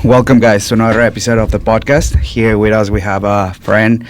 welcome guys to another episode of the podcast. Here with us we have a friend,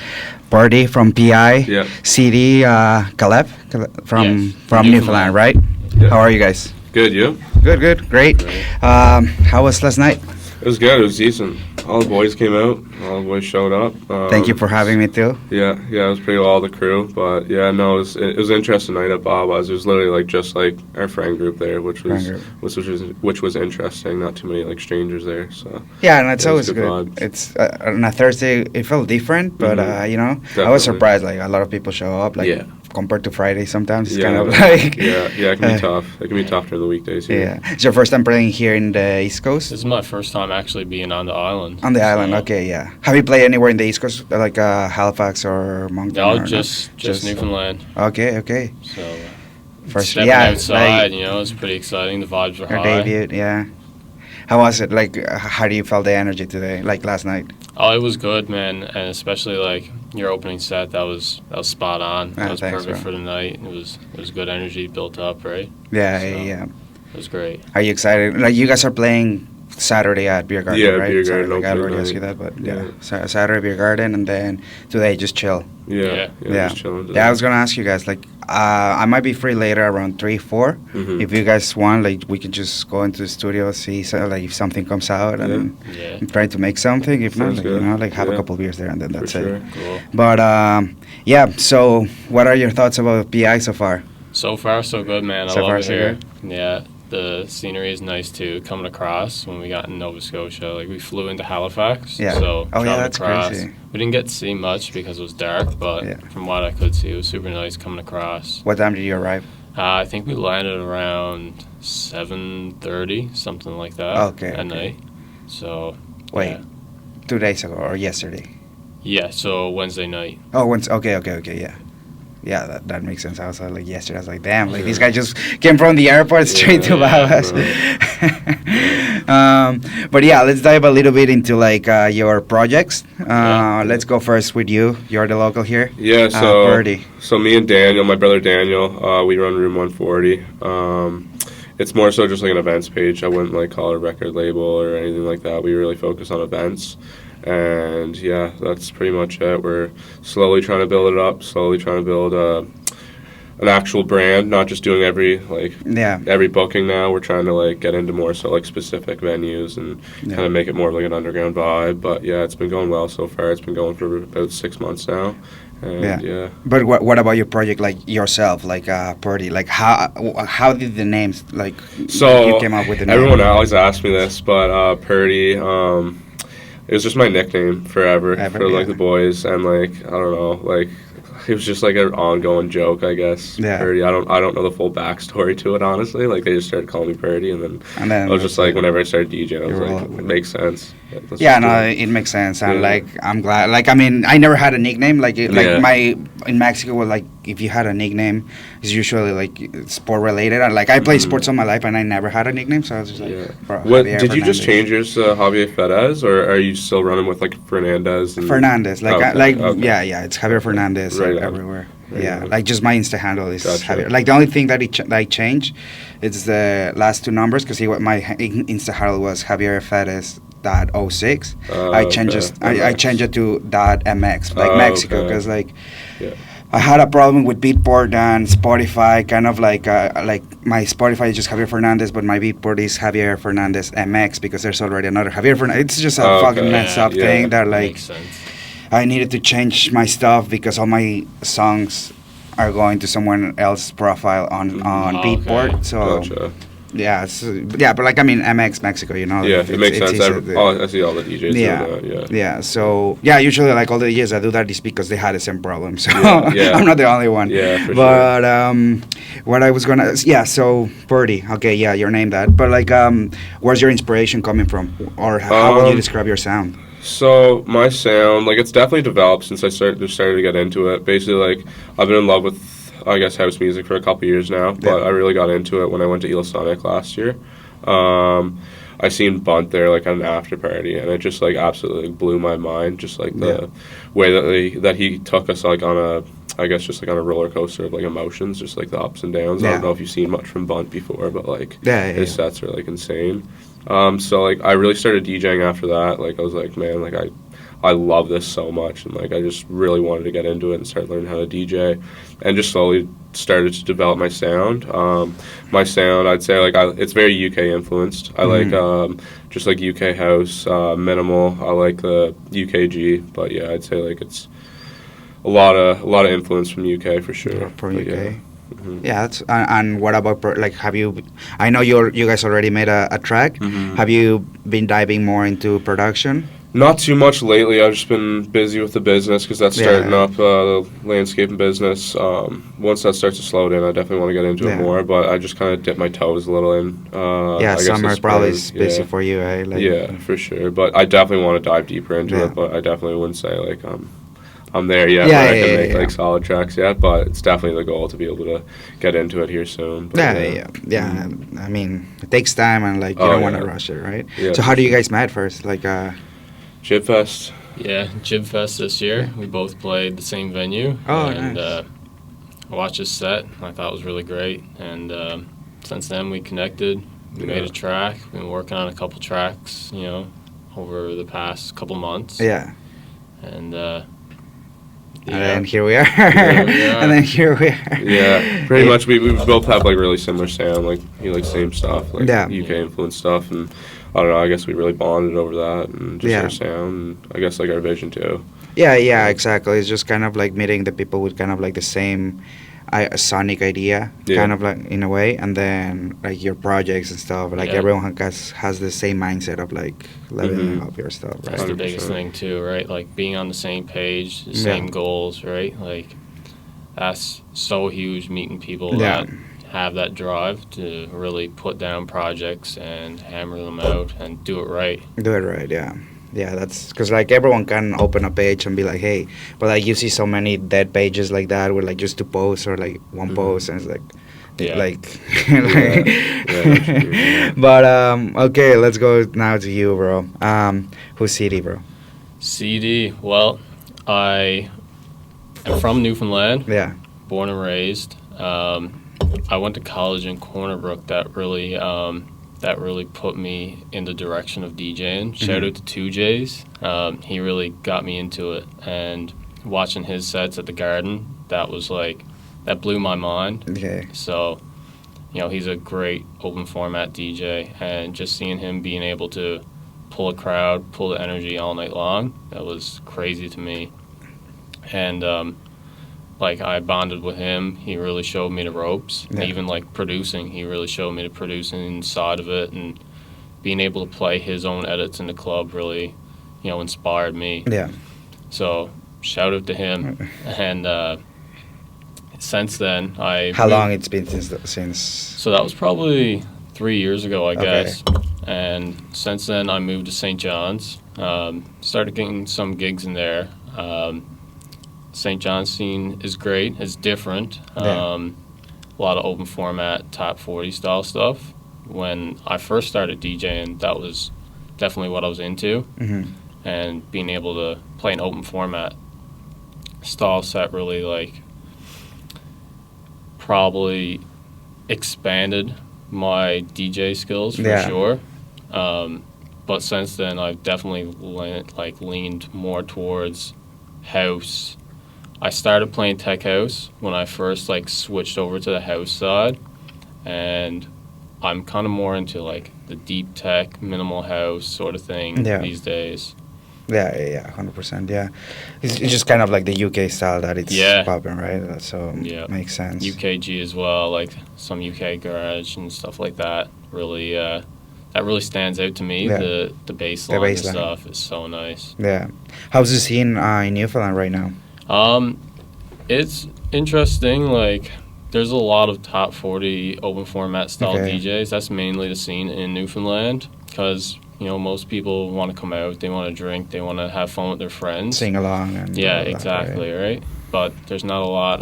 Birdie from PI, Yeah. CD, from Yes, from Newfoundland, right? Yeah. How are you guys? Good, you? Good, great. How was last night? It was good. It was decent. All the boys came out. All the boys showed up. Thank you for having me too. Yeah, it was pretty all the crew. But yeah, no, it was an interesting night at Baba's. It was literally like just like our friend group there, which was interesting. Not too many like strangers there. So Yeah, and it's Yeah, it always was good good. vibes. It's on a Thursday. It felt different, but I was Definitely. surprised. Like a lot of people show up. Like Yeah. compared to Friday, sometimes it's yeah, kind of like yeah, it can be tough. It can be tough during the weekdays. Yeah. It's your first time playing here in the East Coast? This is my first time actually being on the island. On the island, So, okay, yeah. Have you played anywhere in the East Coast, like Halifax or Moncton? No, or just Newfoundland. Okay. So First, stepping yeah, outside, it's pretty exciting. The vibes are your high. debut, yeah. How was it? Like, how do you feel the energy today? Like last night? Oh, it was good, man, and especially like your opening set. That was spot on. That was thanks, perfect bro. for the night. It was good energy built up, right? Yeah, So, yeah. It was great. Are you excited? Like, you guys are playing Saturday at Beer Garden, Yeah, right? Beer Sorry, Garden, like, I opening already asked night. you that, but Yeah. Saturday Beer Garden, and then today just chill. Yeah. Yeah. Just chilling. Yeah, I was gonna ask you guys, like, I might be free later around 3, 4. Mhm. If you guys want, like, we can just go into the studio, see, like, if something comes out, and Yeah, try to make something. If not, Sounds like, good. like, have a Yeah. couple beers there, and then For that's sure. it. cool. But, yeah, so what are your thoughts about PI so far? So far, so good, man. I So love far, it so here. Yeah, the scenery is nice too. Coming across when we got in Nova Scotia, like we flew into Halifax. Yeah. So Oh, yeah, traveled that's across. crazy. We didn't get to see much because it was dark, but Yeah. from what I could see, it was super nice coming across. What time did you arrive? I think we landed around 7:30, something like that. Okay, At okay. night. So. Wait. Yeah. 2 days ago or yesterday? Yeah. So Wednesday night. Oh, once. Okay, yeah. Yeah, that makes sense. I was like yesterday. I was like, damn, like this guy just came from the airport straight to Yeah, Bahamas. But yeah, let's dive a little bit into like your projects. Let's go first with you. You're the local here. Yeah, so Birdie. so me and Daniel, my brother Daniel, we run Room 140. It's more so just like an events page. I wouldn't like call it a record label or anything like that. We really focus on events. And yeah, that's pretty much it. We're slowly trying to build it up, slowly trying to build an actual brand, not just doing every booking now. We're trying to like get into more so like specific venues and kind of make it more of like an underground vibe. But yeah, it's been going well so far. It's been going for about 6 months now. And yeah. But what about your project, like yourself, like Birdie? Like how did the names like? So you came up with the name? everyone always asks me this, but Purdy, it was just my nickname forever for like the boys, and like I don't know, like it was just like an ongoing joke, I guess. Yeah. Purdy. I don't know the full backstory to it, honestly. Like they just started calling me Purdy, and then I was just like, whenever I started DJing, I was like, it makes sense. Let's Yeah, just do no, it. it makes sense, and Yeah. like I'm glad. Like I mean, I never had a nickname. Like Yeah. my in Mexico, like if you had a nickname, it's usually like sport related. And like I played sports all my life, and I never had a nickname, so I was just like, Yeah. bro, What Javier did you just Fernandez. change yours to Javier Fedez, or are you still running with like Fernandez? And Fernandez, like Okay. yeah, it's Javier Fernandez Right on. everywhere. Right Yeah, on. like just my Insta handle is Gotcha. Javier. Like the only thing that I changed, it's the last 2 numbers because my Insta handle was Javier Fedez .06. I changed okay. I changed it to .mx, like Mexico, okay. because like. Yeah. I had a problem with Beatport and Spotify, kind of like my Spotify is just Javier Fernandez, but my Beatport is Javier Fernandez MX because there's already another Javier Fernandez. It's just a fucking Okay. messed up Yeah. thing that like Makes sense. I needed to change my stuff because all my songs are going to someone else's profile on Okay. Beatport. So Gotcha. yeah, but like I mean MX Mexico, you know. Yeah, it's- it makes it's sense. easy I see all the DJs Yeah. doing that. Yeah. yeah, so yeah, usually like all the years I do that is because they had the same problem. So Yeah. I'm not the only one. Yeah, for But what I was gonna so Birdie, okay, yeah, your name that. But like where's your inspiration coming from? Or how would you describe your sound? So my sound, like it's definitely developed since I started to get into it. Basically, like I've been in love with, I guess, house music for a couple years now. But I really got into it when I went to Sonic last year. I seen Bunt there like at an after party, and it just like absolutely blew my mind. Just like the way that he took us like on a, I guess just like on a roller coaster of like emotions, just like the ups and downs. I don't know if you've seen much from Bunt before, but like his sets are like insane. So like I really started DJing after that. Like I was like, man, like I love this so much, and like I just really wanted to get into it and start learning how to DJ, and just slowly started to develop my sound. My sound, I'd say, like it's very UK influenced. I like just like UK house, minimal. I like the UKG, but yeah, I'd say like it's a lot of influence from UK for sure. From But UK. yeah. Yeah, that's, and what about like have you? I know you guys already made a track. Have you been diving more into production? Not too much lately. I've just been busy with the business because that's starting up, the landscaping business. Once that starts to slow down, I definitely want to get into it more. But I just kind of dip my toes a little in. I guess summer this probably spring. is busy for you, eh? Like, Yeah, for sure. But I definitely want to dive deeper into it. But I definitely wouldn't say like I'm there yet where I can make like solid tracks yet. But it's definitely the goal to be able to get into it here soon. But, yeah. I mean, it takes time, and like you don't want to rush it, right? Yeah, so how do you guys met first? Like, Jib Fest. Yeah, Jib Fest this year. We both played the same venue. Oh, and, nice. I watched his set. I thought it was really great. And since then, we connected. We made a track. We've been working on a couple tracks, over the past couple months. Yeah. And And then here we are. Here we are. And then here we are. Yeah, pretty much. We both have like really similar sound. Like he likes same stuff, like UK influenced stuff, and I don't know. I guess we really bonded over that, and just our sound, and I guess like our vision too. Yeah, exactly. It's just kind of like meeting the people with kind of like the same sonic idea, kind of like in a way, and then like your projects and stuff. Like everyone has the same mindset of like leveling up your stuff. Right? That's the biggest thing too, right? Like being on the same page, the same goals, right? Like that's so huge. Meeting people that have that drive to really put down projects and hammer them out and do it right. Do it right, yeah. Yeah, that's because like everyone can open a page and be like, hey, but like you see so many dead pages like that with like just two posts or like one post, and it's like, But okay, let's go now to you, bro. Who's CD, bro? CD. Well, I am from Newfoundland. Yeah. Born and raised. I went to college in Corner Brook. That really put me in the direction of DJing. Shout out to 2Js. He really got me into it. And watching his sets at the Garden, that blew my mind. Okay. So, he's a great open format DJ. And just seeing him being able to pull a crowd, pull the energy all night long, that was crazy to me. And I bonded with him. He really showed me the ropes. Yeah. Even producing, he really showed me the producing side of it, and being able to play his own edits in the club really, inspired me. Yeah. So shout out to him. And since then, How long it's been since? So that was probably 3 years ago, I guess. And since then, I moved to St. John's. Started getting some gigs in there. St. John's scene is great. It's different. A lot of open format, top 40 style stuff. When I first started DJing, that was definitely what I was into. And being able to play an open format style set really probably expanded my DJ skills for sure. But since then, I've definitely leaned more towards house. I started playing tech house when I first switched over to the house side, and I'm kind of more into the deep tech, minimal house sort of thing these days. Yeah, 100%. Yeah, it's just kind of like the UK style that it's popping, right? So makes sense. UKG as well, some UK garage and stuff like that. Really, that really stands out to me. The bass line and stuff is so nice. Yeah, how's the scene in Newfoundland right now? It's interesting. There's a lot of top 40 open format style DJs. That's mainly the scene in Newfoundland because, most people want to come out, they want to drink, they want to have fun with their friends. Sing along. And exactly, right? But there's not a lot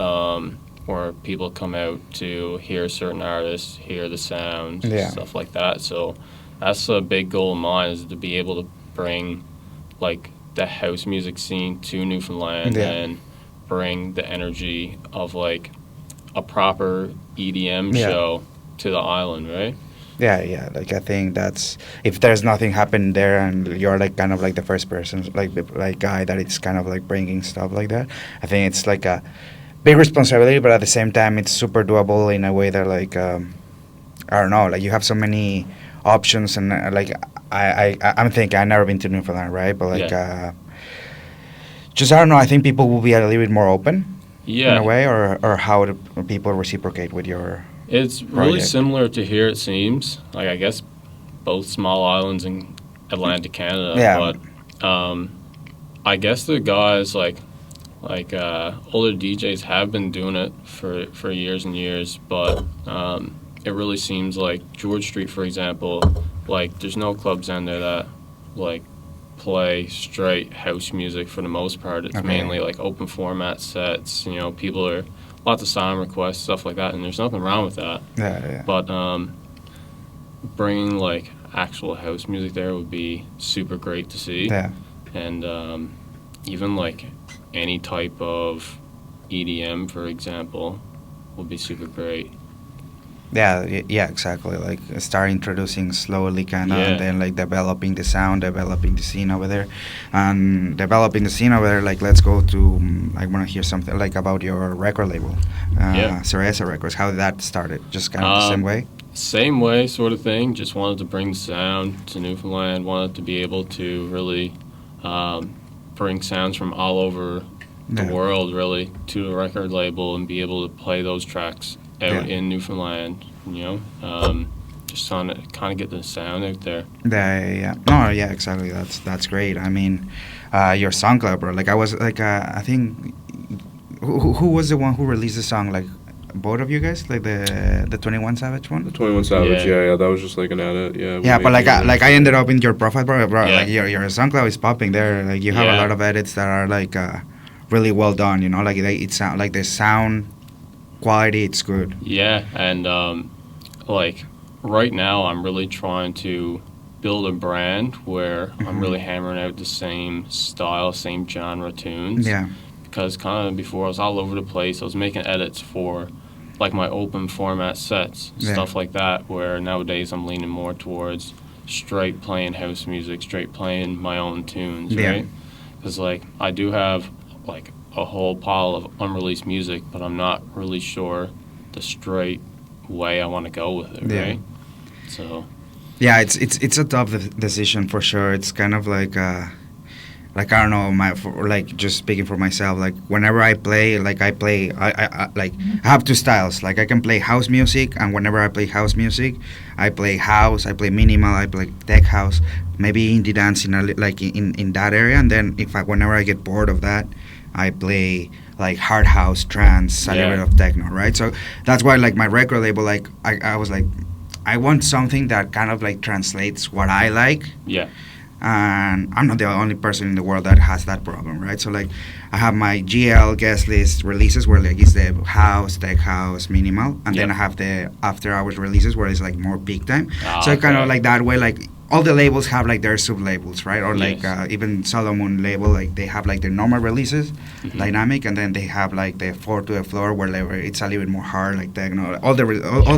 where people come out to hear certain artists, hear the sounds, stuff like that. So that's a big goal of mine, is to be able to bring, the house music scene to Newfoundland and bring the energy of a proper EDM show to the island, right? Yeah. Like I think that's if there's nothing happened there, and you're like kind of like the first person, like guy that it's kind of like bringing stuff like that. I think it's like a big responsibility, but at the same time, it's super doable in a way that like I don't know, like you have so many options, and like I'm thinking I've never been to Newfoundland, right? But like just I don't know. I think people will be a little bit more open in a way, or how do people reciprocate with your. It's really similar to here, it seems. Like, I guess both small islands in Atlantic Canada. Yeah. But I guess the guys, like older DJs have been doing it for years and years. But it really seems like George Street, for example, like, there's no clubs down there that, like, play straight house music for the most part. It's mainly, like, open format sets. You know, people are... Lots of sound requests, stuff like that, and there's nothing wrong with that. Yeah. But bringing like actual house music there would be super great to see. Yeah. And even like any type of EDM, for example, would be super great. Yeah, exactly. Like start introducing slowly, kind of, and then like developing the sound, developing the scene over there, and developing the scene over there. Like, let's go to. I want to hear something like about your record label, Cereza Records. How that started? Just kind of the same way. Same way, sort of thing. Just wanted to bring the sound to Newfoundland. Wanted to be able to really bring sounds from all over the world, really, to a record label and be able to play those tracks out in Newfoundland, you know, just trying to kind of get the sound out there. Yeah. No, yeah, exactly. That's great. I mean, your song club, bro. Like I was like, I think, who was the one who released the song? Like, both of you guys, like the 21 Savage one. The 21 Savage, yeah. That was just like an edit, yeah. Yeah, but like I ended up in your profile, bro. Like your song club is popping there. Like you have a lot of edits that are like really well done. You know, like it sound like the sound quality, it's good. Yeah, and like right now I'm really trying to build a brand where I'm really hammering out the same style, same genre tunes. Yeah. Because kind of before I was all over the place. I was making edits for like my open format sets, stuff like that, where nowadays I'm leaning more towards straight playing house music, straight playing my own tunes, right? Because like I do have like a whole pile of unreleased music, but I'm not really sure the straight way I want to go with it, right? So yeah, it's a tough decision for sure. It's kind of like I don't know, like just speaking for myself, like whenever I play, like I have two styles. Like I can play house music, and whenever I play house music, I play house, I play minimal, I play tech house, maybe indie dance in that area. And then whenever I get bored of that, I play like hard house, trance, a little bit of techno, right? So that's why like my record label, like I was like, I want something that kind of like translates what I like. Yeah. And I'm not the only person in the world that has that problem, right? So like I have my GL guest list releases where like it's the house, tech house, minimal, and then I have the after hours releases where it's like more peak time. So kind of like that way, like all the labels have like their sub labels, right? Or like even Solomon label, like they have like their normal releases, dynamic, and then they have like the 4 to the floor where it's a little bit more hard, like techno. All the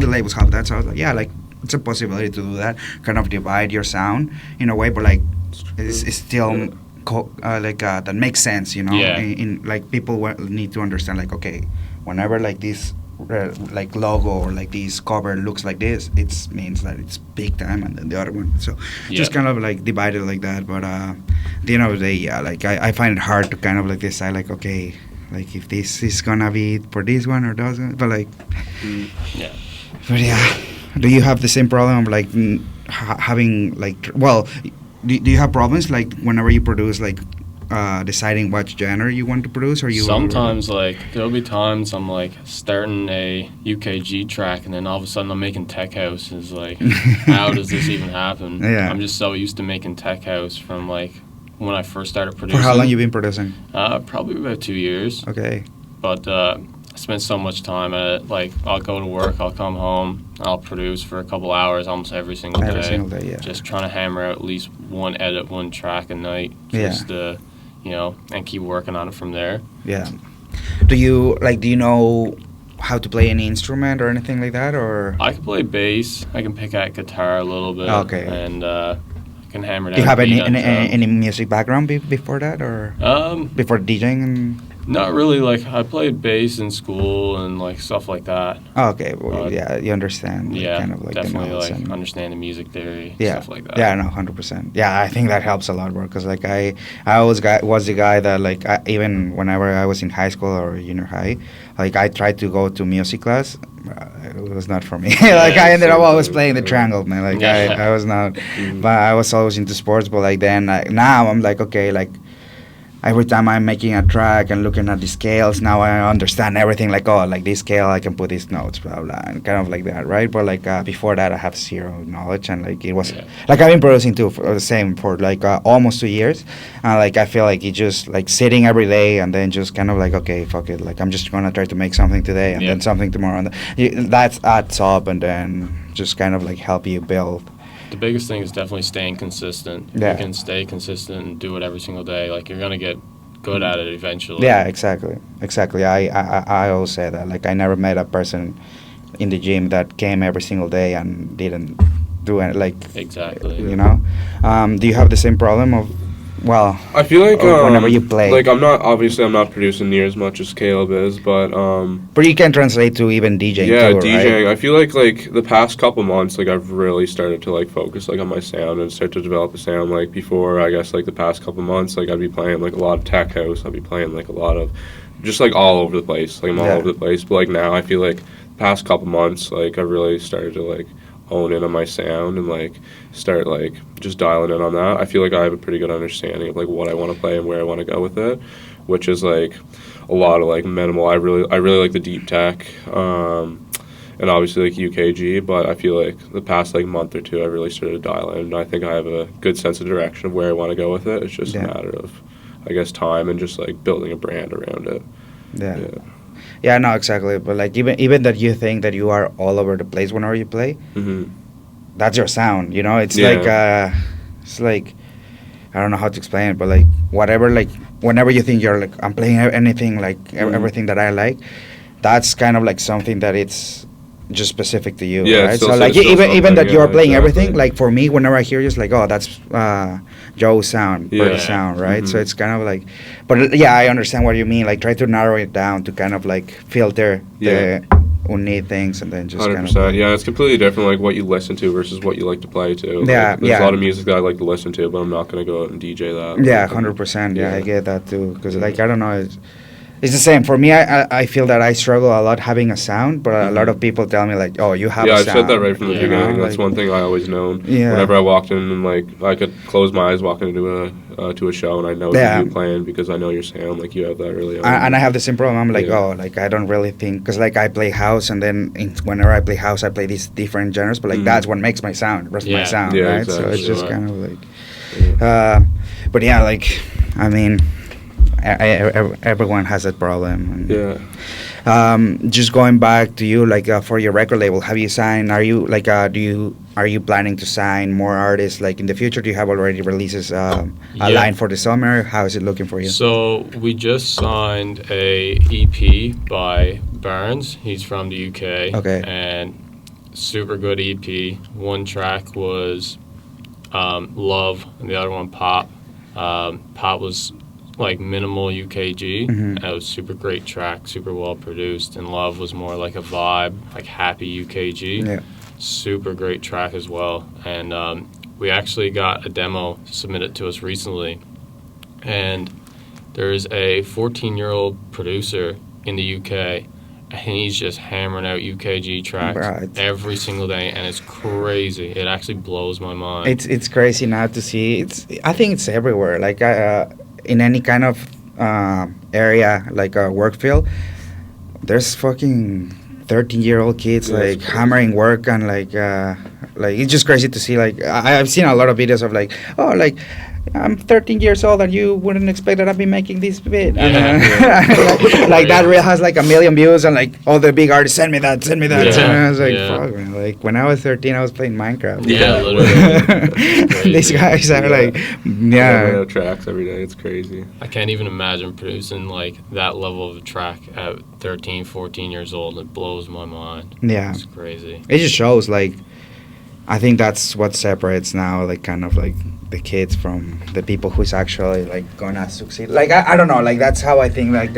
labels have that. So I was like, yeah, like it's a possibility to do that, kind of divide your sound in a way, but like it's still that makes sense, you know. In like people need to understand, like, okay, whenever like this like logo or like this cover looks like this, it means that it's big time, and then the other one. So just kind of like divided like that. But at the end of the day, like I find it hard to kind of like decide, like, okay, like if this is gonna be for this one or those one, but like but yeah. Do you have the same problem of like having like, well, do you have problems like whenever you produce, like deciding what genre you want to produce, or you sometimes like there'll be times I'm like starting a UKG track and then all of a sudden I'm making tech house. Is like, how does this even happen? I'm just so used to making tech house from like when I first started producing. For how long you been producing? Probably about 2 years. Okay. But I spent so much time at it. Like, I'll go to work, I'll come home, I'll produce for a couple hours almost every single day. Every single day, yeah. Just trying to hammer out at least one edit, one track a night. Just you know, and keep working on it from there. Yeah. Do you know how to play any instrument or anything like that, or? I can play bass. I can pick out guitar a little bit. Okay. And I can hammer down. Do you have beat on any music background before that, or before DJing? And not really. Like I played bass in school and like stuff like that. okay, well, yeah, you understand. Like, Yeah, kind of like definitely the notes like and- understand the music theory, Yeah, stuff like that. yeah, no, 100%. Yeah, I think that helps a lot, bro. Because like I always was the guy that like even whenever I was in high school or junior high, like I tried to go to music class. It was not for me. Like I ended up always playing the triangle, man. Like I was not, but I was always into sports. But like then, now I'm like, okay, like every time I'm making a track and looking at the scales, now I understand everything. Like, oh, like this scale, I can put these notes, blah blah, and kind of like that, right? But like before that, I have zero knowledge, and like it was like I've been producing too for the same for like almost 2 years, and like I feel like it just like sitting every day and then just kind of like, okay, fuck it, like I'm just gonna try to make something today and then something tomorrow, and that adds up, and then just kind of like help you build. The biggest thing is definitely staying consistent. Yeah. You can stay consistent and do it every single day. Like you're gonna get good at it eventually. Yeah, exactly. I always say that. Like I never met a person in the gym that came every single day and didn't do it. Like Exactly. you know. Do you have the same problem of? Well, I feel like whenever you play, like I'm not producing near as much as Caleb is, but but you can translate to even DJing. yeah, too, DJing. right? I feel like the past couple months, like I've really started to like focus like on my sound and start to develop a sound. Like before, I guess like the past couple months, like I'd be playing like a lot of tech house. I'd be playing like a lot of just like all over the place. Like I'm all over the place. But like now, I feel like the past couple months, like I've really started to like hone in on my sound and like start like just dialing in on that. I feel like I have a pretty good understanding of like what I want to play and where I want to go with it, which is like a lot of like minimal. I really like the deep tech, and obviously like UKG. But I feel like the past like month or two, I really started to dial in. And I think I have a good sense of direction of where I want to go with it. It's just a matter of, I guess, time and just like building a brand around it. Yeah, no, exactly. But like even that you think that you are all over the place whenever you play, that's your sound. You know, it's like I don't know how to explain it, but like whatever, like whenever you think you're like I'm playing anything like everything that I like, that's kind of like something that it's just specific to you, right? So like even that you are playing everything, like for me, whenever I hear you, it's like, oh, that's Joe's sound, Birdie's sound, right? So it's kind of like, but yeah, I understand what you mean. Like try to narrow it down to kind of like filter the unique things, and then just 100%. kind of Yeah, it's completely different, like what you listen to versus what you like to play to. Like, Yeah, there's a lot of music that I like to listen to, but I'm not gonna go out and DJ that. yeah, 100%. Yeah, I get that too. Because like I don't know, it's the same for me. I feel that I struggle a lot having a sound, but a lot of people tell me like, oh, you have a I've sound. said that right from the beginning. know, That's like- one thing I always known. Yeah. Whenever I walked in and like I could close my eyes walking into a show and I know you playing because I know your sound. Like you have that really. And I have the same problem. I'm like, Yeah. oh, like I don't really think, because like I play house, and then whenever I play house, I play these different genres, but like that's what makes my sound, my sound, Yeah, right? exactly. So it's just Right. kind of like, but yeah, like, I mean, everyone has that problem. And, just going back to you, like for your record label, have you signed? Are you like, are you planning to sign more artists like in the future? Do you have already releases a line for the summer? How is it looking for you? So we just signed a EP by Burns. He's from the UK. Okay. And super good EP. One track was Love, and the other one Pop. Pop was like minimal UKG. And it was super great track, super well produced. And Love was more like a vibe, like happy UKG. Yeah. Super great track as well. And we actually got a demo submitted to us recently. And there's a 14-year-old producer in the UK, and he's just hammering out UKG tracks every single day, and it's crazy. It actually blows my mind. It's crazy now to see. I think it's everywhere. Like in any kind of area, like a work field, there's fucking 13-year-old kids like hammering work, and like it's just crazy to see. Like I've seen a lot of videos of like, oh, like I'm 13 years old, and you wouldn't expect that I'd be making this bit. Yeah. Like that reel has like 1 million views, and like all the big artists send me that. Yeah. And I was like, Yeah. fuck, man. Like when I was 13, I was playing Minecraft. Yeah, literally. These guys are like, I yeah. know tracks every day. It's crazy. I can't even imagine producing like that level of a track at 13, 14 years old. It blows my mind. Yeah. It's crazy. It just shows like, I think that's what separates now, like kind of like the kids from the people who's actually like gonna succeed. Like I don't know, like that's how I think like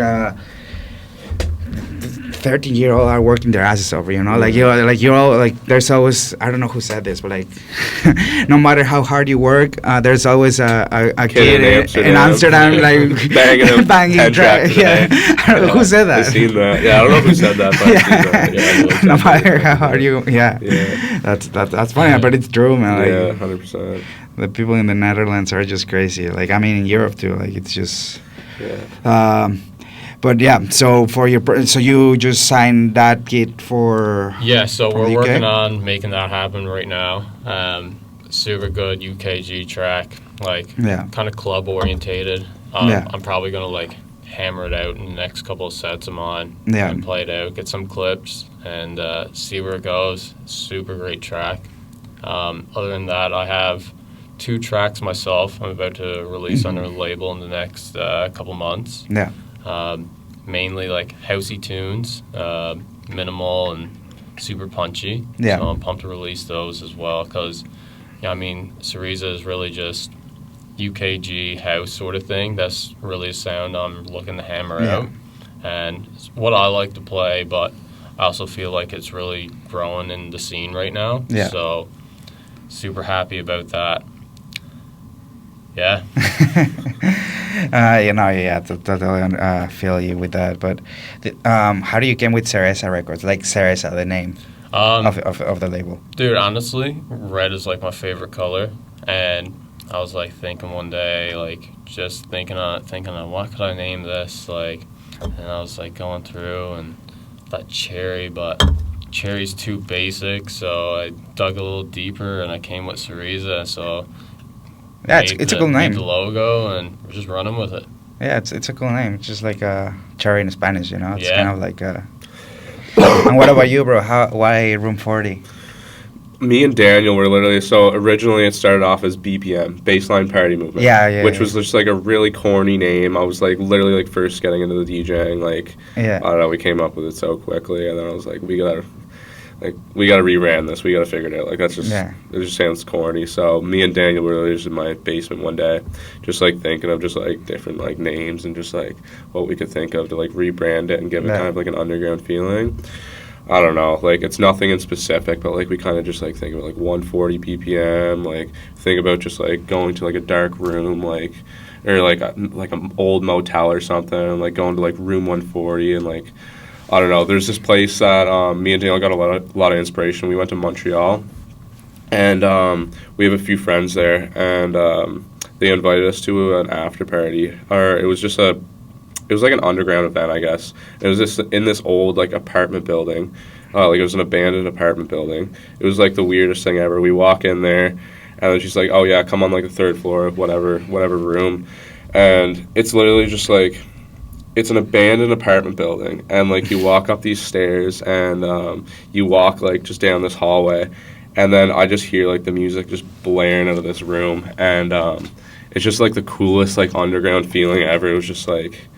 13-year-old are working their asses over, you know, like you're all like there's always, I don't know who said this, but like no matter how hard you work, there's always a kid in Amsterdam like banging tracks. Yeah. Who said that? I've seen that. Yeah, I don't know who said that, but I've seen that. Yeah, No matter how hard you, Yeah. that's funny, but it's true, man. Like, Yeah, 100%. the people in the Netherlands are just crazy. Like, I mean, in Europe too. Like, it's just. Yeah. But yeah, so for your so you just signed that kid for. Yeah, so from we're the UK? working on making that happen right now. Super good UKG track, like Yeah. kind of club orientated. Yeah. I'm probably gonna like hammer it out in the next couple of sets of mine. Yeah. And play it out, get some clips, and see where it goes. Super great track. Other than that, I have 2 tracks myself. I'm about to release under the label in the next couple months. Yeah. Mainly like housey tunes, minimal and super punchy. Yeah. So I'm pumped to release those as well because, I mean, Cereza is really just UKG house sort of thing. That's really a sound I'm looking to hammer Yeah. out. And it's what I like to play, but I also feel like it's really growing in the scene right now. Yeah. So super happy about that. Yeah. You know, yeah, totally feel you with that. But how do you came with Cereza Records? Like Cereza, the name of the label. Dude, honestly, red is like my favorite color, and I was like thinking one day, like just thinking on what could I name this, like, and I was like going through and thought cherry, but cherry's too basic, so I dug a little deeper and I came with Cereza, so. Yeah, it's a cool name. Made the logo, and we're just running with it. Yeah, it's a cool name. It's just like cherry in Spanish, you know. It's Yeah. kind of like. And what about you, bro? Why Room 40? Me and Daniel were literally, so originally it started off as BPM, Baseline Party Movement. Yeah. Which was just like a really corny name. I was like literally like first getting into the DJing, like, Yeah. I don't know, we came up with it so quickly, and then I was like, we gotta rebrand this, we gotta figure it out. Like, that's just, Yeah. it just sounds corny. So me and Daniel were literally just in my basement one day, just like thinking of just like different like names and just like what we could think of to like rebrand it and give it Yeah. kind of like an underground feeling. I don't know, like it's nothing in specific, but like we kind of just like think of like 140 BPM, like think about just like going to like a dark room, like, or like an old motel or something, and like going to like room 140 and like, I don't know, there's this place that me and Daniel got a lot of inspiration. We went to Montreal, and we have a few friends there, and they invited us to an after party, or it was like an underground event, I guess. It was just in this old like apartment building, like it was an abandoned apartment building. It was like the weirdest thing ever. We walk in there, and then she's like, "Oh yeah, come on like the 3rd floor of whatever room," and it's literally just like, it's an abandoned apartment building, and like you walk up these stairs, and you walk like just down this hallway, and then I just hear like the music just blaring out of this room, and it's just like the coolest like underground feeling ever. It was just like,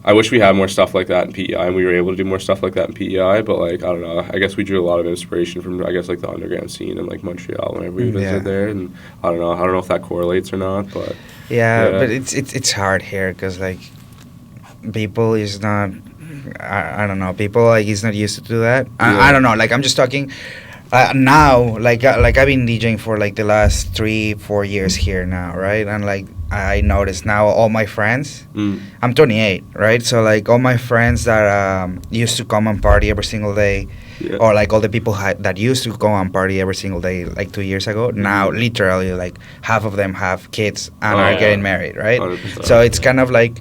I wish we had more stuff like that in PEI, and we were able to do more stuff like that in PEI, but like, I don't know, I guess we drew a lot of inspiration from, I guess, like the underground scene in like Montreal whenever we visited there, and I don't know if that correlates or not, but Yeah, but it's hard here because like people is not, I don't know, people like is not used to do that. I don't know, like I'm just talking now, like I've been DJing for like the last 3-4 years here now, right? And like I noticed now all my friends, I'm 28, right? So like all my friends that used to come and party every single day, or like all the people that used to go and party every single day like 2 years ago, now literally like half of them have kids and are getting married, right? 100%. So it's kind of like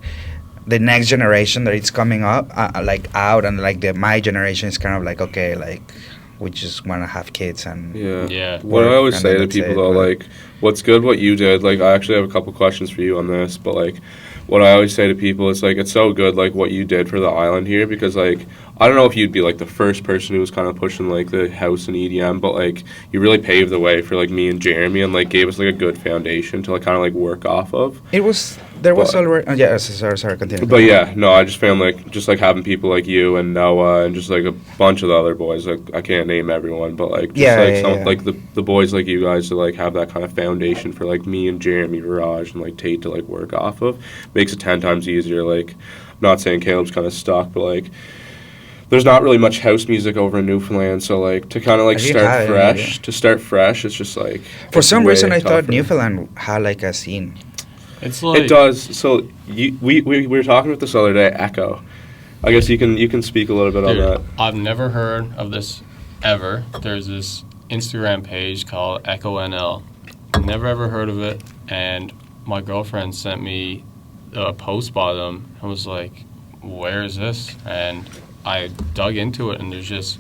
the next generation that it's coming up like out, and like my generation is kind of like, okay, like we just want to have kids and Yeah. What I always and say then to that's people it, though, but- like, what's good what you did, like, I actually have a couple questions for you on this, but like, what I always say to people is like, it's so good like what you did for the island here, because like, I don't know if you'd be like the first person who was kind of pushing like the house and EDM, but like, you really paved the way for like me and Jeremy, and like gave us like a good foundation to like kind of like work off of. there was But- already sorry continue. But yeah, no, I just found like just like having people like you and Noah and just like a bunch of the other boys. Like I can't name everyone, but like just Yeah, like yeah, some yeah. like the boys like you guys to like have that kind of foundation for like me and Jeremy, Raj, and like Tate to like work off of makes it 10 times easier. Like I'm not saying Caleb's kind of stuck, but like there's not really much house music over in Newfoundland, so like to kind of like I didn't start have it, fresh, yeah. to start fresh, it's just like For it's some way reason, I thought tougher. Newfoundland had like a scene. It's like It does. So we were talking about this the other day. Echo. I guess you can speak a little bit on Dude, that. I've never heard of this ever. There's this Instagram page called Echo NL. Never ever heard of it, and my girlfriend sent me a post by them. I was like, "Where is this?" And I dug into it, and there's just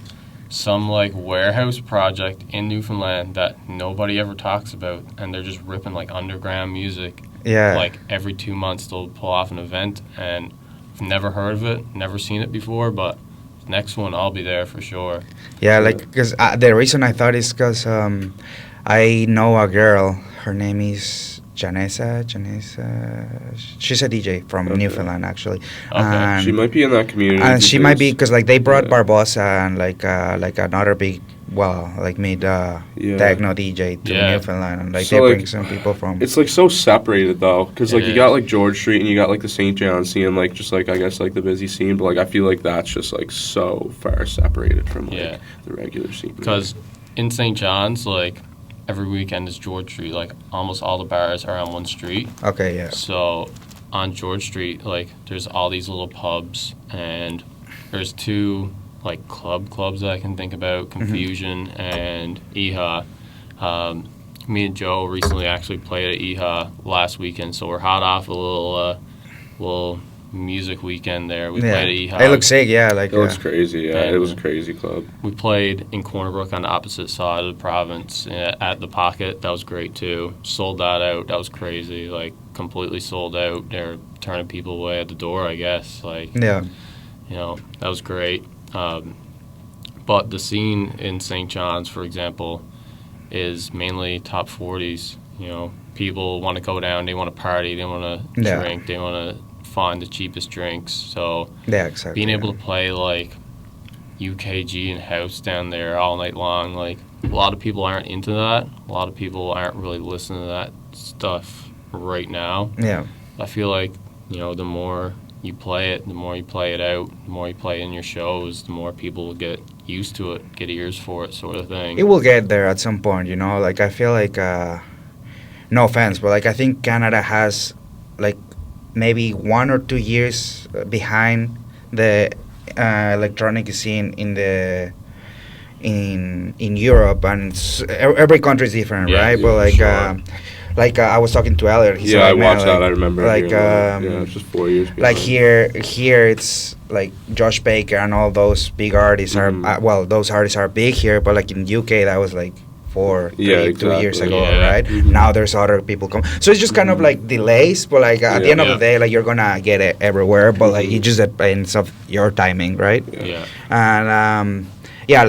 some like warehouse project in Newfoundland that nobody ever talks about, and they're just ripping like underground music. Yeah. Like every 2 months they'll pull off an event, and I've never heard of it, never seen it before, but next one I'll be there for sure. Yeah, like because the reason I thought is because I know a girl. Her name is Janessa. She's a DJ from Okay. Newfoundland, actually. Okay. And, She might be in that community. and she might be because- because like they brought Yeah. Barbosa and like another big like mid Yeah. techno DJ to Yeah. Newfoundland, and like So, they like, bring some people from. It's like so separated though, because like It you got is. like George Street and you got like the St. John scene, like just like I guess like the busy scene, but like I feel like that's just like so far separated from like Yeah. the regular scene. Because in St. John's, like every weekend is George Street. Like almost all the bars are on one street. Okay, yeah. So on George Street, like there's all these little pubs, and there's two like clubs that I can think about: Confusion and EHA. Me and Joe recently actually played at EHA last weekend, so we're hot off a little music weekend there. We played at EHA. It looks sick, yeah. Like It looks crazy, yeah. And- It was a crazy club. We played in Corner Brook on the opposite side of the province at the Pocket. That was great too. Sold that out. That was crazy. Like completely sold out. They're turning people away at the door, I guess. Like yeah. that was great. But the scene in St. John's, for example, is mainly top 40s. People want to go down. They want to party. They want to Yeah. drink. They want to find the cheapest drinks. So Yeah, exactly. being able to play like UKG and house down there all night long, like a lot of people aren't into that. A lot of people aren't really listening to that stuff right now. Yeah. I feel like the more you play it, the more you play it out, the more you play in your shows, the more people will get used to it, get ears for it, sort of thing. It will get there at some point, Like I feel like, no offense, but like I think Canada has like maybe 1 or 2 years behind the electronic scene in Europe, and every country is different, Yeah, right? yeah, But sure. I was talking to Elliot. He said, Yeah, I like, man, watched that. I remember. like, hearing that. Yeah, it's just 4 years. like behind. here it's like Josh Baker and all those big artists Mhm. are those artists are big here, but like in UK that was like 2 years ago, Yeah. right? Mhm. Now there's other people come, so it's just kind of like delays, but like at the end of Yeah. the day, like you're gonna get it everywhere, but like it just depends of your timing, right? Yeah. And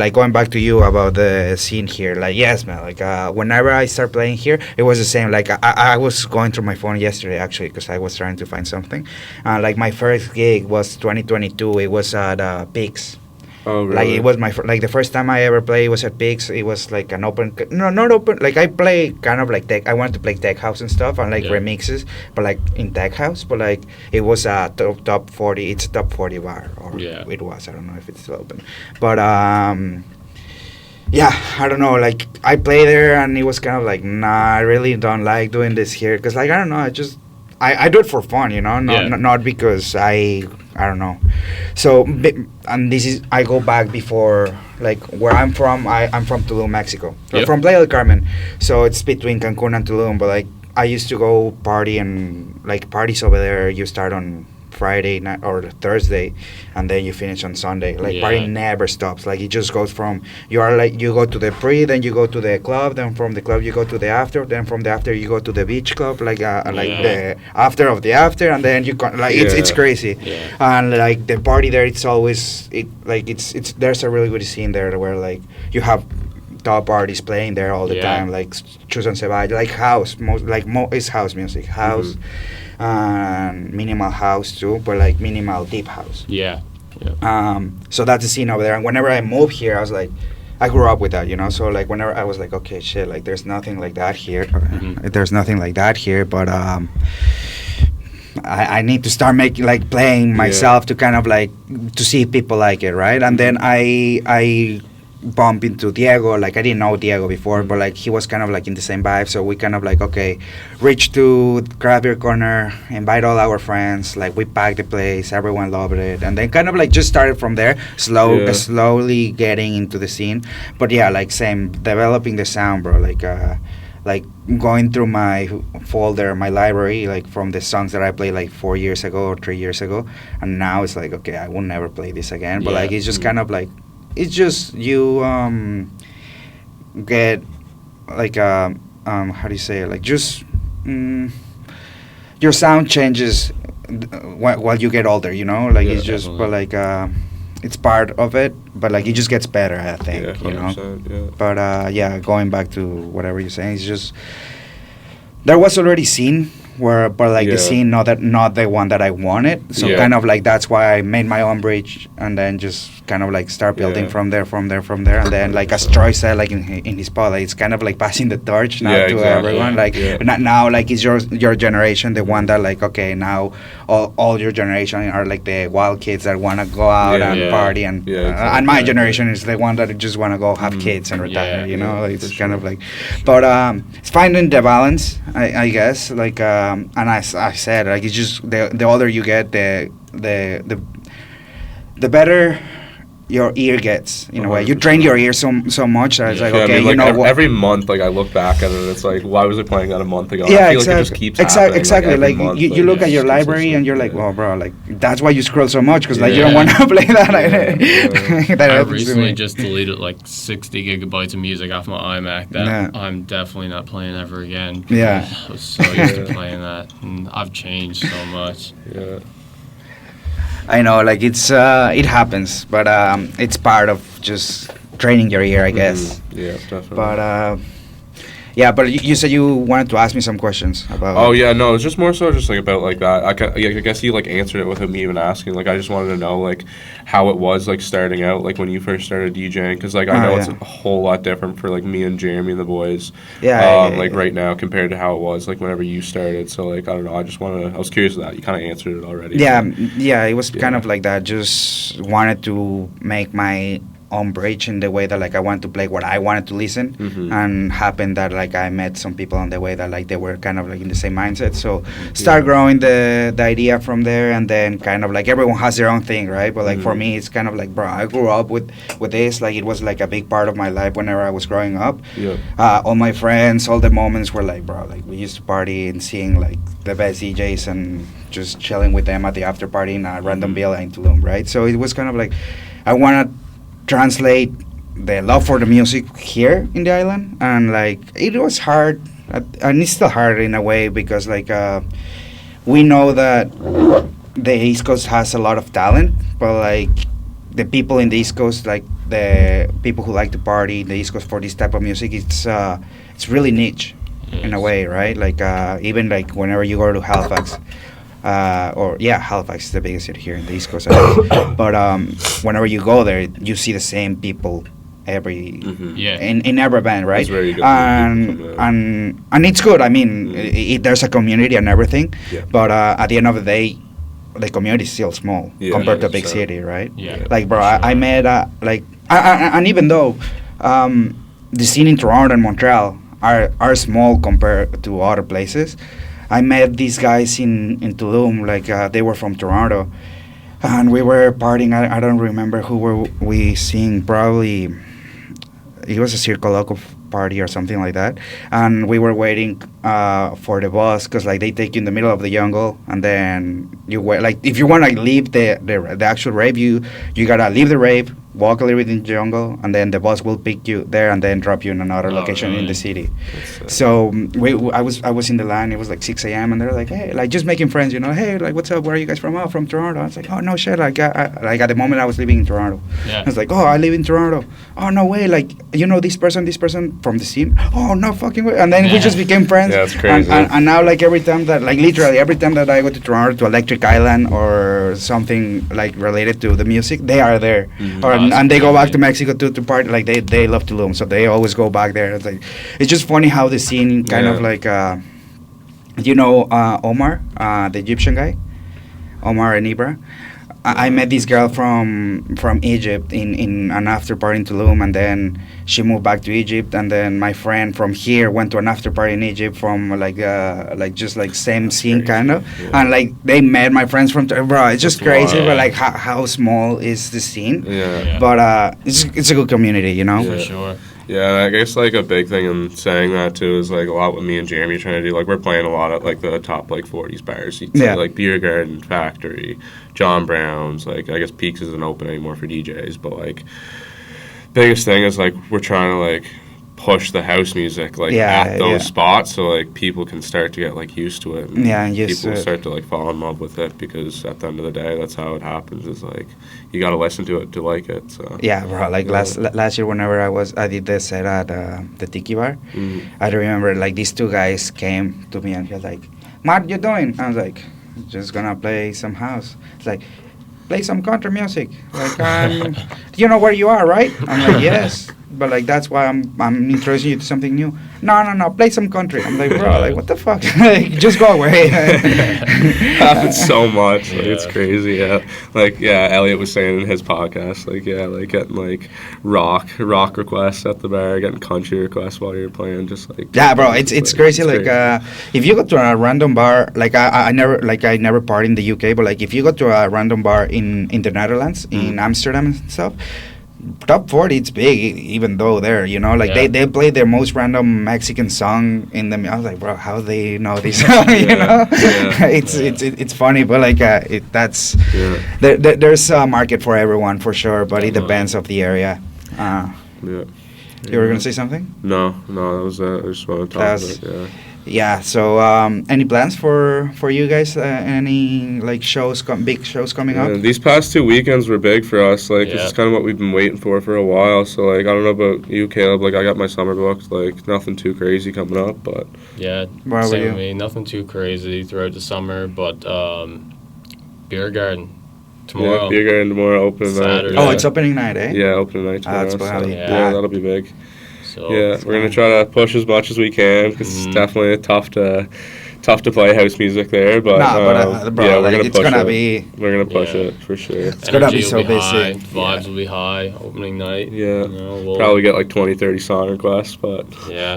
like going back to you about the scene here, like yes, man, like whenever I start playing here, it was the same. Like I was going through my phone yesterday actually because I was trying to find something. Like my first gig was 2022. It was at Pigs. Oh, really? Like it was like the first time I ever played was at Pigs. It was like an open, no, not open. Like I play kind of like tech. I wanted to play tech house and stuff and like Yeah. remixes, but like in tech house. But like it was a top 40. It's a top 40 bar, or Yeah. it was. I don't know if it's still open, but yeah, I don't know. Like I play there and it was kind of like, nah, I really don't like doing this here because like I don't know. I do it for fun, not Yeah. not because I don't know. So and this is I go back before like where I'm from. I'm from Tulum, Mexico. Yep. From Playa del Carmen, so it's between Cancun and Tulum. But like I used to go party and like parties over there. You start on Friday night or Thursday, and then you finish on Sunday. Like party never stops. Like it just goes from you go to the pre, then you go to the club, then from the club you go to the after, then from the after you go to the beach club, like the after of the after, and then you it's crazy. And like the party there, it's always it's there's a really good scene there where like you have top artists playing there all the time, like Chus and Ceballos, like house, it's house music, house. And minimal house too, but like minimal deep house. So that's the scene over there. And whenever I moved here, I was like, I grew up with that, you know. So like whenever I was like, okay, shit, like there's nothing like that here. There's nothing like that here, but I need to start playing myself to kind of like to see if people like it, right? And then I bump into Diego. Like I didn't know Diego before, but like he was kind of like in the same vibe, so we kind of like, okay, reach to Craft Beer Corner, invite all our friends, like we packed the place, everyone loved it, and then kind of like just started from there, slowly getting into the scene. But yeah, like same, developing the sound, bro, like going through my folder, my library, like from the songs that I played like 4 years ago or 3 years ago, and now it's like, okay, I will never play this again, but like it's just kind of like, it's just you get like how do you say it, like just your sound changes while you get older, you know, like it's just definitely. But like it's part of it, but like it just gets better, I think, you know. But going back to whatever you're saying, it's just there was already scene but like the scene not the one that I wanted, so kind of like that's why I made my own bridge, and then just kind of like start building from there, and then like as Troy said, like in his pod, like, it's kind of like passing the torch now to everyone, like now like it's your generation, the one that like, okay, now all your generation are like the wild kids that want to go out and party, and and my generation is the one that just want to go have kids and retire, you know, like, it's kind of like, but it's finding the balance, I guess, like and I said, like, it's just the older you get, the better your ear gets, in a way. You train your ear so much that it's like, okay, I mean, like, you know, every month, like, I look back at it and it's like, why was I playing that a month ago? Yeah, I feel like it just keeps exactly. Like month, you look at your library and you're like, well, bro, like, that's why you scroll so much, because like you don't want to play that. I recently just deleted like 60 gigabytes of music off my iMac that I'm definitely not playing ever again. I was so used to playing that, and I've changed so much. I know, like, it's it happens, but it's part of just training your ear, I guess. Yeah, definitely. But but you said you wanted to ask me some questions about. Oh yeah, no, it's just more so just like about like that. I guess you like answered it without me even asking. Like, I just wanted to know like how it was like starting out, like when you first started DJing, because like I know it's a whole lot different for like me and Jeremy and the boys. Like right now compared to how it was like whenever you started. So like I don't know. I was curious of that. You kind of answered it already. Yeah. It was kind of like that. Just wanted to make my own bridge in the way that like I wanted to play what I wanted to listen, and happened that like I met some people on the way that like they were kind of like in the same mindset, so start growing the idea from there, and then kind of like everyone has their own thing, right? But like for me, it's kind of like, bro, I grew up with this, like it was like a big part of my life whenever I was growing up. All my friends, all the moments were like, bro, like we used to party and seeing like the best DJs and just chilling with them at the after party in a random villa in Tulum, right? So it was kind of like I wanted translate the love for the music here in the island, and like it was hard, and it's still hard in a way, because like we know that the East Coast has a lot of talent, but like the people in the East Coast, like the people who like to party in the East Coast for this type of music, it's really niche in a way, right? Like even like whenever you go to Halifax, Halifax is the biggest city here in the East Coast. But whenever you go there, you see the same people in every band, right? It's very good. And it's good. I mean, there's a community and everything. But at the end of the day, the community is still small compared to a big city, right? Like, bro, I met and even though the scene in Toronto and Montreal are small compared to other places, I met these guys in Tulum, like they were from Toronto, and we were partying. I don't remember who were we seeing. Probably it was a Circo Loco party or something like that, and we were waiting for the bus because like they take you in the middle of the jungle, and then you wait. Like if you want to leave the actual rave, you gotta leave the rave, walk a little bit in the jungle, and then the bus will pick you there and then drop you in another location in the city. So I was in the line. It was like 6 a.m. and they're like, hey, like just making friends, you know. Hey, like what's up? Where are you guys from? Oh, from Toronto. I was like, oh no shit. Like like at the moment I was living in Toronto. Yeah. I was like, oh, I live in Toronto. Oh no way. Like you know this person from the scene. Oh no fucking way. And then we just became friends. Yeah, it's crazy. And now like every time that like literally every time that I go to Toronto to Electric Island or something like related to the music, they are there. And they go back to Mexico to party. Like they love Tulum, so they always go back there. It's like it's just funny how the scene kind of like you know Omar, the Egyptian guy, Omar and Ibra. I met this girl from Egypt in an after party in Tulum, and then she moved back to Egypt, and then my friend from here went to an after party in Egypt from like just like same scene kind of, and like they met my friends from bro. It's just crazy, but like how small is the scene? But it's a good community, you know. For sure. Yeah, and I guess like a big thing in saying that too is like a lot what me and Jeremy are trying to do. Like we're playing a lot at like the top like 40s bars. You'd say, like Beer Garden, Factory, John Brown's. Like I guess Peaks isn't open anymore for DJs, but like biggest thing is like we're trying to like push the house music like at those spots so like people can start to get like used to it. And people start to like fall in love with it because at the end of the day that's how it happens is like you got to listen to it to like it. So yeah, bro. Like last year whenever I did the set at the Tiki Bar, I remember like these two guys came to me and he was like, "What you doing?" I was like, "Just gonna play some house." It's like, "Play some country music." Like, you know where you are, right? I'm like, "Yes." But like that's why I'm introducing you to something new. No, play some country. I'm like, bro, like what the fuck? Like, just go away. Happens so much. Like, it's crazy. Yeah, like Elliot was saying in his podcast, like like getting like rock requests at the bar, getting country requests while you're playing, just like bro, it's crazy. Like if you go to a random bar, like I never partied in the UK, but like if you go to a random bar in the Netherlands, in Amsterdam and stuff. Top 40, it's big, even though they're, you know, like they play their most random Mexican song in the. I was like, bro, how they know this song? You know, it's funny, but like there's a market for everyone for sure, but it depends of the area. You were gonna say something? No, that was I just want to talk about it. Yeah. So, any plans for you guys? Any like big shows coming up? These past 2 weekends were big for us. Like this is kind of what we've been waiting for a while. So like I don't know about you, Caleb. Like I got my summer booked. Like nothing too crazy coming up, but same with me. Nothing too crazy throughout the summer, but Beer Garden tomorrow. Yeah, Beer Garden tomorrow, opening Saturday. night. Oh, it's opening night, eh? Yeah, opening night tomorrow. That's yeah, that'll be big. So we're gonna try to push as much as we can because it's definitely tough to play house music there. But bro, we're gonna be push it for sure. It's gonna be so busy. Vibes will be high opening night. Yeah, we'll probably get like 20-30 song requests, but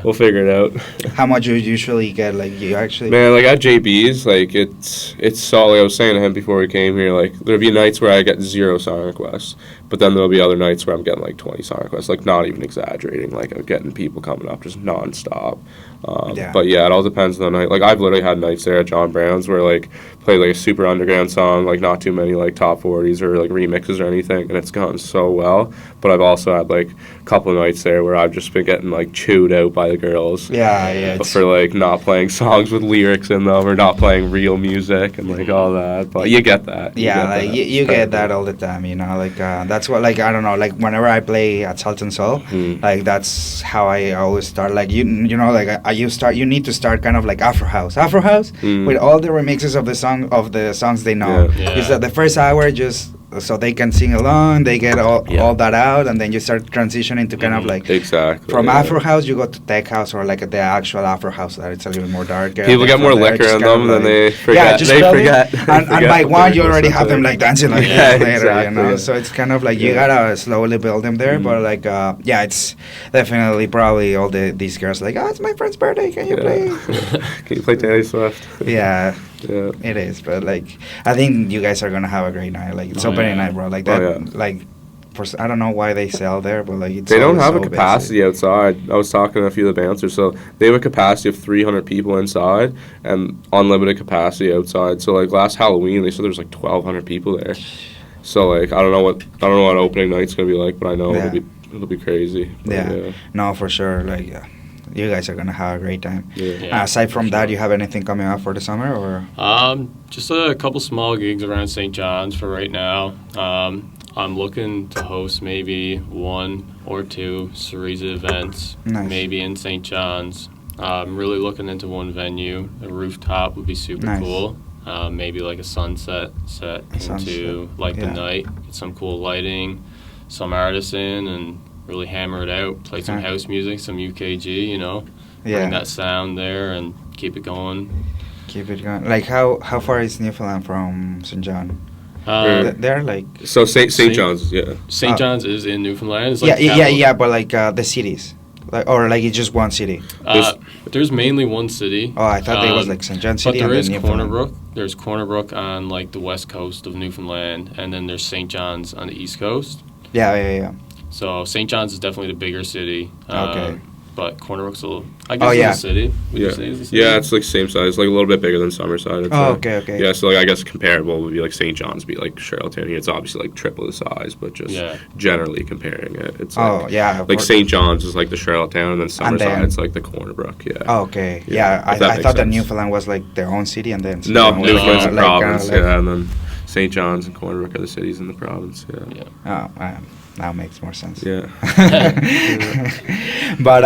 we'll figure it out. How much you usually get? Like you actually? Man, like at JB's, like it's solid. I was saying to him before we came here, like there'll be nights where I get 0 song requests, but then there'll be other nights where I'm getting like 20 song requests. Like not even exaggerating. Like I'm getting people coming up just nonstop. But yeah, it all depends on the night. Like I've literally had nights there at John Brown's where like play like a super underground song, like not too many like top 40s or like remixes or anything, and it's gone so well. But I've also had like a couple of nights there where I've just been getting like chewed out by the girls. Yeah. For like not playing songs with lyrics in them or not playing real music and like all that. But you get that. You get that all the time. You know, like that's what like I don't know. Like whenever I play at Salt and Soul, like that's how I always start. Like you know, like you need to start kind of like Afro house with all the remixes of the songs they know. Is that the first hour just so they can sing along, they get all that out, and then you start transitioning to kind of like from Afro house you go to tech house or like the actual Afro house that it's a little more darker. People get more liquor in them than they forget. And by one you already have them like dancing like later, you know. So it's kind of like you gotta slowly build them there, but like it's definitely probably all these girls like, oh, it's my friend's birthday, can you play? Can you play Taylor Swift? Yeah, it is. But like I think you guys are gonna have a great night. Like it's opening night, bro. Like that, like I don't know why they sell there, but like it's They don't always have a so capacity outside. I was talking to a few of the bouncers, so they have a capacity of 300 people inside and unlimited capacity outside. So like last Halloween, they said there was like 1,200 people there. So like I don't know what opening night's gonna be like, but I know it'll be crazy. But, Yeah. No, for sure. Like you guys are gonna have a great time. Yeah. Aside from that, you have anything coming up for the summer or? Just a couple small gigs around St. John's for right now. I'm looking to host maybe 1 or 2 Cereza events, Nice. maybe in St. John's. I'm really looking into one venue. The rooftop would be super Nice. cool. Maybe like a sunset set into like the night. Get some cool lighting, some artists in, and really hammer it out. Play some house music, some UKG, you know. Bring that sound there and keep it going. Keep it going. Like how far is Newfoundland from St. John? They're like So St. John's, yeah. St. John's is in Newfoundland. It's like yeah, but like the cities, like or like it's just one city. There's mainly one city. Oh, I thought there was like St. John City. But there is Newfoundland. Corner Brook. There's Corner Brook on like the west coast of Newfoundland, and then there's St. John's on the east coast. Yeah. So St. John's is definitely the bigger city. Okay. But Corner Brook's I guess is a city. Would Yeah. you say is a city? Yeah, it's like same size, like a little bit bigger than Summerside. Okay. Yeah, so like I guess comparable would be like St. John's, be like Charlottetown. It's obviously like triple the size, but just generally comparing it, it's like, like St. John's is like the Charlottetown, and then Summerside it's like the Corner Brook. Yeah. Oh, okay. Yeah, I thought that Newfoundland was like their own city, and then Newfoundland's a like, province. And then St. John's and Corner Brook are the cities in the province. Yeah. Now makes more sense. Yeah. But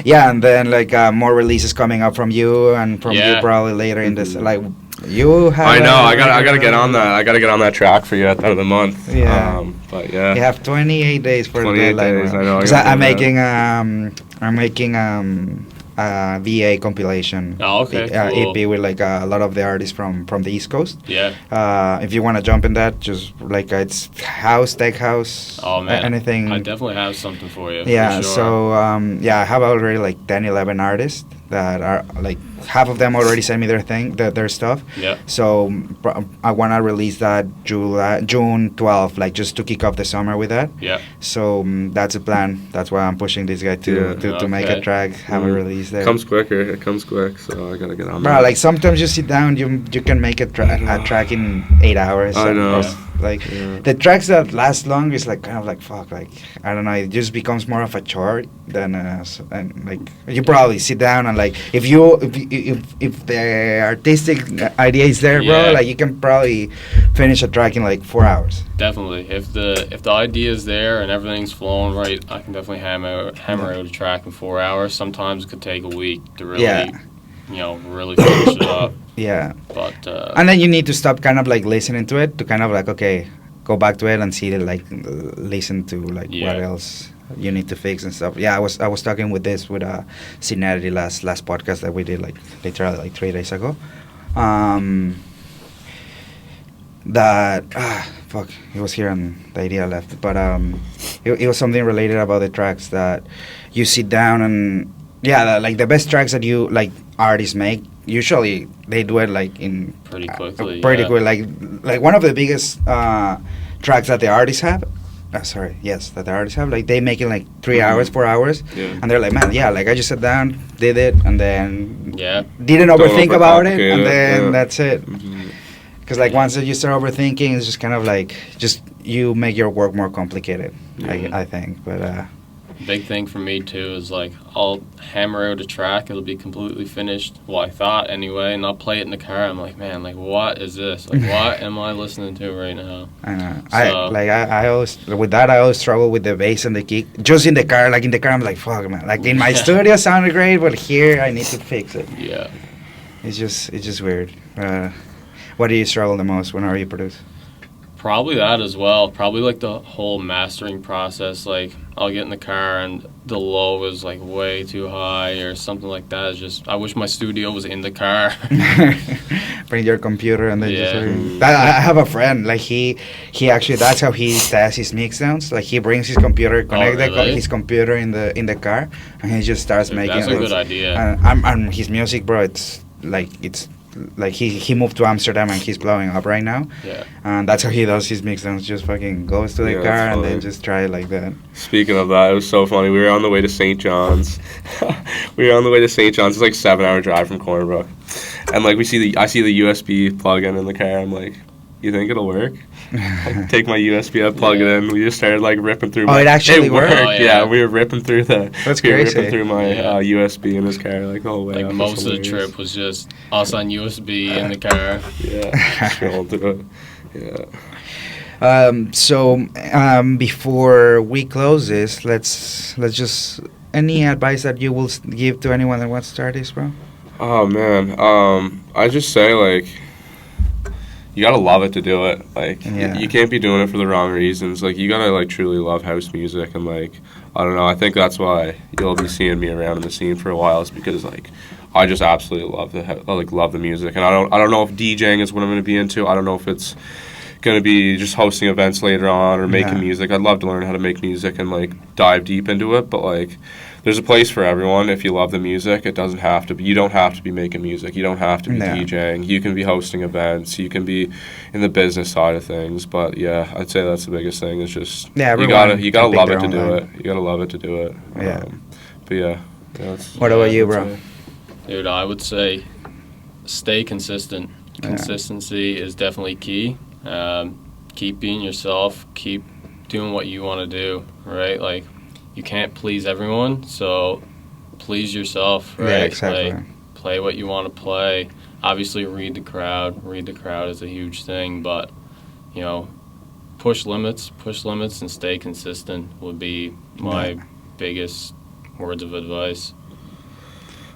yeah, and then like more releases coming up from you and from you probably later in this. Like you have. I know. I gotta get on that. I gotta get on that track for you at the end of the month. Yeah. But yeah. You have 28 days for 28 the deadline. days. I know. 'Cause I'm making VA compilation. Oh, okay. Cool. EP with like a lot of the artists from the East Coast. Yeah. If you want to jump in that, just like it's house, tech house, anything. I definitely have something for you. Yeah. For sure. So I have already like 10, 11 artists that are like half of them already sent me their stuff. Yeah. So I want to release that June 12th, like just to kick off the summer with that. Yeah. So that's a plan. That's why I'm pushing this guy to make a track, have a release there. It comes quicker. It comes quick, so I gotta get on that. Bro, like sometimes you sit down, you can make a track in 8 hours. I know. Like the tracks that last long is like kind of like fuck, like I don't know, it just becomes more of a chore than and like you probably sit down and like if the artistic idea is there, bro, like you can probably finish a track in like 4 hours. Definitely, if the idea is there and everything's flowing right, I can definitely hammer out a track in 4 hours. Sometimes it could take a week to really, really finish it up. Yeah. But and then you need to stop kind of like listening to it to kind of like okay, go back to it and see like listen to like what else you need to fix and stuff. Yeah, I was talking with Cinerity last podcast that we did like literally like 3 days ago. That fuck, it was here and the idea left. But it was something related about the tracks that you sit down and like the best tracks that you like artists make. Usually they do it like in pretty quickly. Pretty quick. Like one of the biggest tracks that the artists have. That the artists have. Like they make it like 3 hours, 4 hours, and they're like, man, like I just sat down, did it, and then didn't overthink about it, and then that's it. Because like once you start overthinking, it's just kind of like you make your work more complicated. I think, but. Big thing for me too is like I'll hammer out a track, it'll be completely finished, well I thought anyway, and I'll play it in the car. I'm like, man, like what is this, like what am I listening to right now? I know. So, I always with that I always struggle with the bass and the kick just in the car. Like in the car I'm like, fuck, man, like in my studio sounded great, but here I need to fix it. It's just weird. What do you struggle the most whenever you produce? Probably that as well. Probably like the whole mastering process. Like I'll get in the car and the low is like way too high or something like that. It's just I wish my studio was in the car. Bring your computer and then just. I have a friend like he actually that's how he tests his mix sounds. Like he brings his computer, his computer in the car, and he just starts making. That's a good idea. And his music, bro, it's like he moved to Amsterdam and he's blowing up right now. Yeah. And that's how he does his mixdowns. Just fucking goes to the Yeah, car that's and then funny. just try it like that. Speaking of that, it was so funny. We were on the way to St. John's. It's like 7-hour drive from Cornerbrook, and like I see the USB plug-in in the car. I'm like, you think it'll work? I take my USB, I plug it in. We just started like ripping through. Oh, it actually worked? Oh, Yeah, we were ripping through That's we were crazy. ripping through my Yeah. USB in his car like the whole way. Like up. It was most of the hilarious. trip was just us on USB in the car. Yeah, scrolling through it. Yeah. Before we close this, let's just any advice that you will give to anyone that wants to start this, bro? Oh man, I just say like, you gotta love it to do it. Like, Yeah. you can't be doing it for the wrong reasons. Like, you gotta like truly love house music, and like, I don't know. I think that's why you'll be seeing me around in the scene for a while. Is because like, I just absolutely love the music, and I don't know if DJing is what I'm gonna be into. I don't know if it's gonna be just hosting events later on or making Yeah. music. I'd love to learn how to make music and like dive deep into it, but like, there's a place for everyone. If you love the music, it doesn't have to be. You don't have to be making music. You don't have to be No. DJing. You can be hosting events. You can be in the business side of things. But yeah, I'd say that's the biggest thing. Is just Yeah, you everyone gotta can pick love their it to own do lane. it. You gotta love it to do it. Yeah. But yeah. That's, What about you, I'd bro? say. Dude, I would say stay consistent. Yeah. Consistency is definitely key. Keep being yourself. Keep doing what you want to do, right? Like, you can't please everyone, so please yourself, right? Yeah, exactly. Like, play what you want to play. Obviously, read the crowd. Read the crowd is a huge thing, but, you know, push limits, and stay consistent would be my Yeah. biggest words of advice.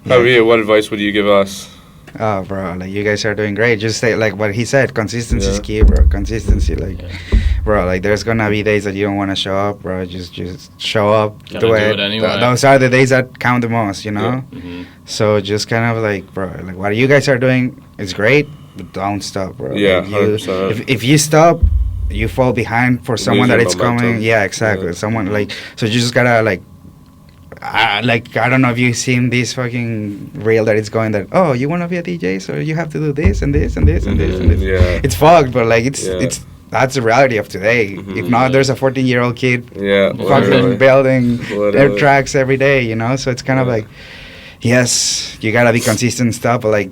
How about you? What advice would you give us? Oh, bro, like you guys are doing great. Just say like what he said. Consistency is Yeah. key, bro. Consistency, like, Yeah. bro, like there's gonna be days that you don't want to show up, bro. Just show up, Gotta do it anyway. Those are the days that count the most, you know. Hmm. So just kind of like, bro, like what you guys are doing is great, but don't stop, bro. Yeah, Like, 100%. if you stop, you fall behind for someone Lose that your it's momentum. coming. Yeah, exactly. Yeah. Someone like, so you just gotta like. Like I don't know if you've seen this fucking reel that it's going that you want to be a DJ, so you have to do this and this and this and this and this. Yeah. It's fucked, but like it's Yeah. that's the reality of today. Mhm. If not, there's a 14-year-old kid Yeah. fucking Literally. building their Literally. tracks every day, you know. So it's kind of Yeah. like, yes, you gotta be consistent and stuff, but like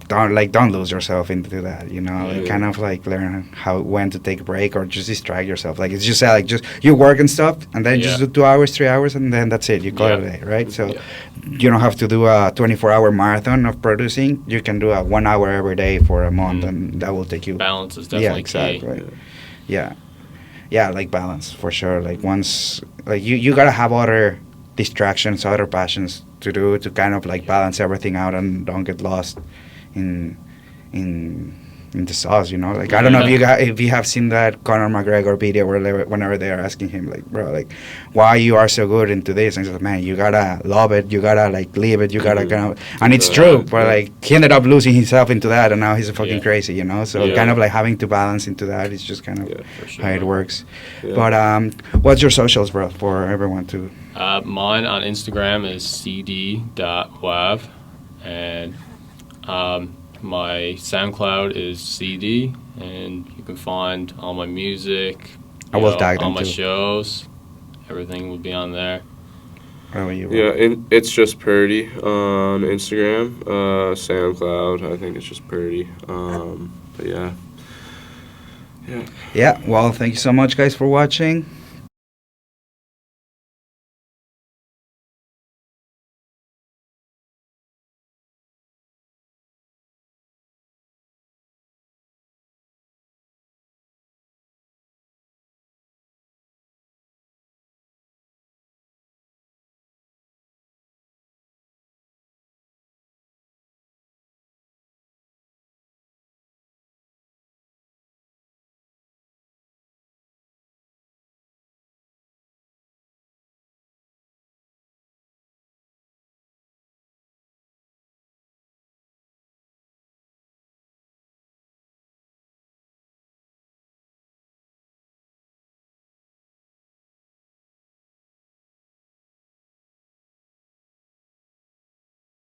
don't lose yourself into that, you know. Like Yeah. kind of like learn when to take a break or just distract yourself. Like it's just like just you work and stuff, and then just Yeah. do 2 hours, 3 hours, and then that's it. You call it a Yeah. day, right? So Yeah. you don't have to do a 24-hour marathon of producing. You can do a 1 hour every day for a month, Mhm. and that will take you. Balance is Yeah, definitely exactly. key. Yeah, like balance for sure. Like once, like you gotta have other distractions, other passions to do to kind of like balance everything out and don't get lost in the sauce, you know. Like I don't know if you have seen that Conor McGregor video whenever they are asking him like, bro, like why you are so good into this, and he's like, man, you gotta love it, you gotta like live it, you gotta kind of, and it's true, but like he ended up losing himself into that, and now he's fucking Yeah. crazy, you know. So Yeah. kind of like having to balance into that is just kind of Yeah. For sure. how it works. Yeah. But what's your socials, bro, for everyone to? Mine on Instagram is cd.wav, and my SoundCloud is CD, and you can find all my music, I will tag all them my too. shows. Everything will be on there. How about you, bro? Yeah, and it's just Purdy on Instagram, SoundCloud. I think it's just Purdy. But yeah. Yeah. Well, thank you so much, guys, for watching.